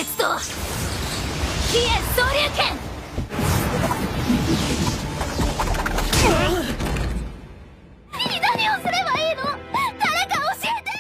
決と飛燕総流拳。何をすればいいの？誰か教えて。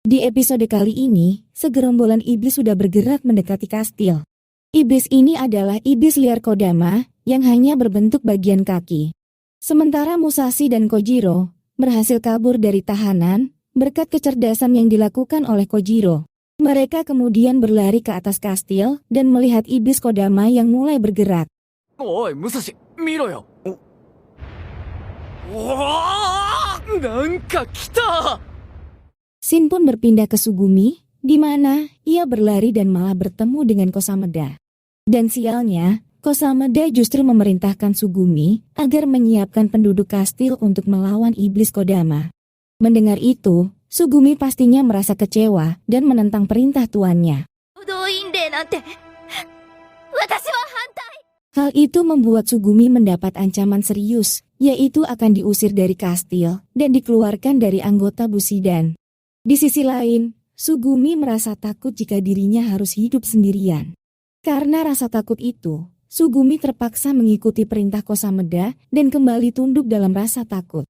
Di episode kali ini, segerombolan iblis sudah bergerak mendekati kastil. Iblis ini adalah iblis liar Kodama yang hanya berbentuk bagian kaki. Sementara Musashi dan Kojiro berhasil kabur dari tahanan berkat kecerdasan yang dilakukan oleh Kojiro. Mereka kemudian berlari ke atas kastil dan melihat iblis Kodama yang mulai bergerak. Oi, Musashi, miro yo. Wah, nanka kita. Shin pun berpindah ke Sugumi, di mana ia berlari dan malah bertemu dengan Kosameda. Dan sialnya, Kosameda justru memerintahkan Sugumi agar menyiapkan penduduk kastil untuk melawan iblis Kodama. Mendengar itu, Sugumi pastinya merasa kecewa dan menentang perintah tuannya. Hal itu membuat Sugumi mendapat ancaman serius, yaitu akan diusir dari kastil dan dikeluarkan dari anggota Bushidan. Di sisi lain, Sugumi merasa takut jika dirinya harus hidup sendirian. Karena rasa takut itu, Sugumi terpaksa mengikuti perintah Kosameda dan kembali tunduk dalam rasa takut.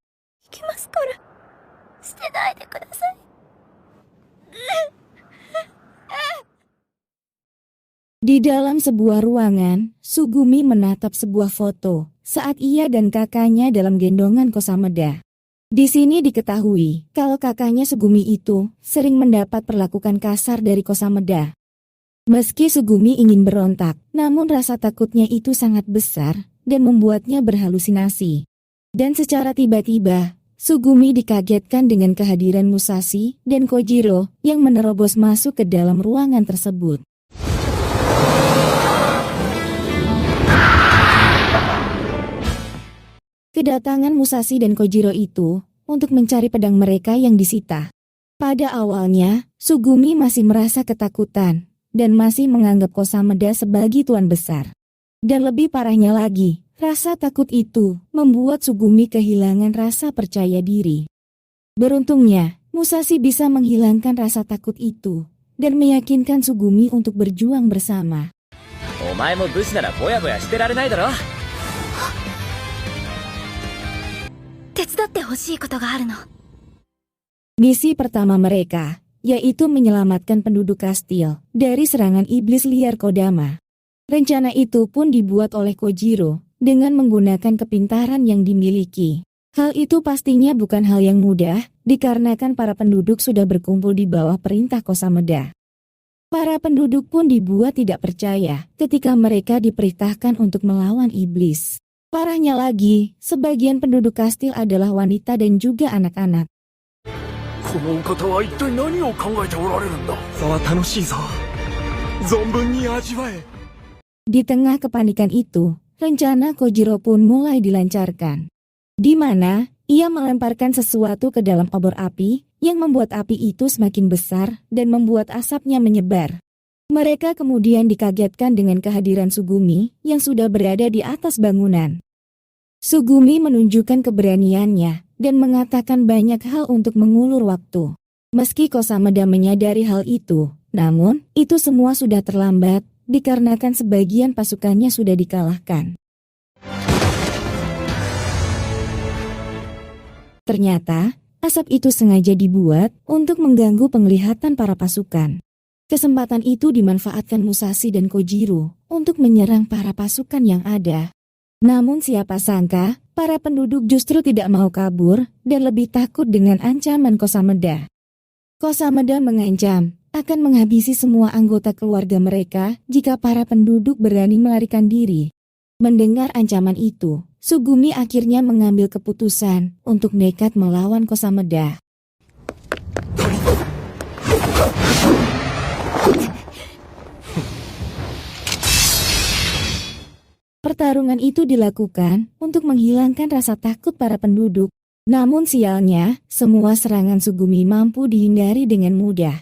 Di dalam sebuah ruangan, Sugumi menatap sebuah foto saat ia dan kakaknya dalam gendongan Kosameda. Di sini diketahui kalau kakaknya Sugumi itu sering mendapat perlakuan kasar dari Kosameda. Meski Sugumi ingin berontak, namun rasa takutnya itu sangat besar dan membuatnya berhalusinasi. Dan secara tiba-tiba, Sugumi dikagetkan dengan kehadiran Musashi dan Kojiro yang menerobos masuk ke dalam ruangan tersebut. Kedatangan Musashi dan Kojiro itu untuk mencari pedang mereka yang disita. Pada awalnya, Sugumi masih merasa ketakutan dan masih menganggap Kosameda sebagai tuan besar. Dan lebih parahnya lagi, rasa takut itu membuat Sugumi kehilangan rasa percaya diri. Beruntungnya, Musashi bisa menghilangkan rasa takut itu dan meyakinkan Sugumi untuk berjuang bersama. Omae mo bushi nara boya-boya shite rarenai daro. Misi pertama mereka, yaitu menyelamatkan penduduk kastil dari serangan iblis liar Kodama. Rencana itu pun dibuat oleh Kojiro dengan menggunakan kepintaran yang dimiliki. Hal itu pastinya bukan hal yang mudah, dikarenakan para penduduk sudah berkumpul di bawah perintah Kosameda. Para penduduk pun dibuat tidak percaya ketika mereka diperintahkan untuk melawan iblis. Parahnya lagi, sebagian penduduk kastil adalah wanita dan juga anak-anak. Di tengah kepanikan itu, rencana Kojiro pun mulai dilancarkan. Di mana, ia melemparkan sesuatu ke dalam obor api, yang membuat api itu semakin besar dan membuat asapnya menyebar. Mereka kemudian dikagetkan dengan kehadiran Sugumi yang sudah berada di atas bangunan. Sugumi menunjukkan keberaniannya dan mengatakan banyak hal untuk mengulur waktu. Meski Kosameda menyadari hal itu, namun itu semua sudah terlambat dikarenakan sebagian pasukannya sudah dikalahkan. Ternyata, asap itu sengaja dibuat untuk mengganggu penglihatan para pasukan. Kesempatan itu dimanfaatkan Musashi dan Kojiro untuk menyerang para pasukan yang ada. Namun siapa sangka, para penduduk justru tidak mau kabur dan lebih takut dengan ancaman Kosameda. Kosameda mengancam akan menghabisi semua anggota keluarga mereka jika para penduduk berani melarikan diri. Mendengar ancaman itu, Sugumi akhirnya mengambil keputusan untuk nekat melawan Kosameda. Pertarungan itu dilakukan untuk menghilangkan rasa takut para penduduk. Namun sialnya, semua serangan Sugumi mampu dihindari dengan mudah.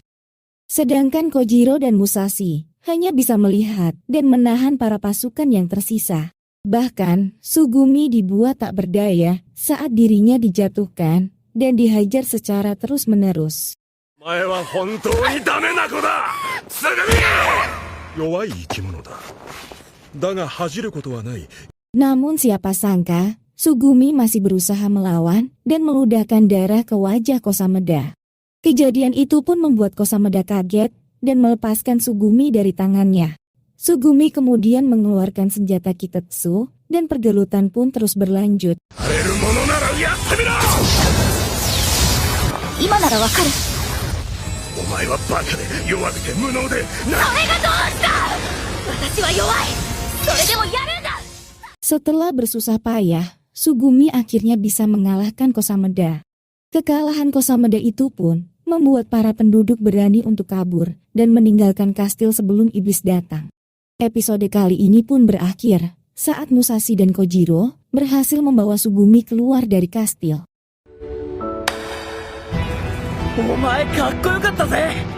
Sedangkan Kojiro dan Musashi hanya bisa melihat dan menahan para pasukan yang tersisa. Bahkan, Sugumi dibuat tak berdaya saat dirinya dijatuhkan dan dihajar secara terus-menerus. お前は本当にダメな子だ、つぐみ。弱い生き物だ。だが恥じることはない。 Namun siapa sangka, Sugumi masih berusaha melawan dan meludahkan darah ke wajah Kosameda. Kejadian itu pun membuat Kosameda kaget dan melepaskan Sugumi dari tangannya. Sugumi kemudian mengeluarkan senjata Kitetsu dan pergelutan pun terus berlanjut. やれるものならやってみろ。今ならわかる。お前はバカで弱くて無能でな。それがどうした。私は弱い。それでもやるんだ。 Setelah bersusah payah, Sugumi akhirnya bisa mengalahkan Kosameda. Kekalahan Kosameda itu pun membuat para penduduk berani untuk kabur dan meninggalkan kastil sebelum iblis datang. Episode kali ini pun berakhir saat Musashi dan Kojiro berhasil membawa Sugumi keluar dari kastil. お前かっこよかったぜ。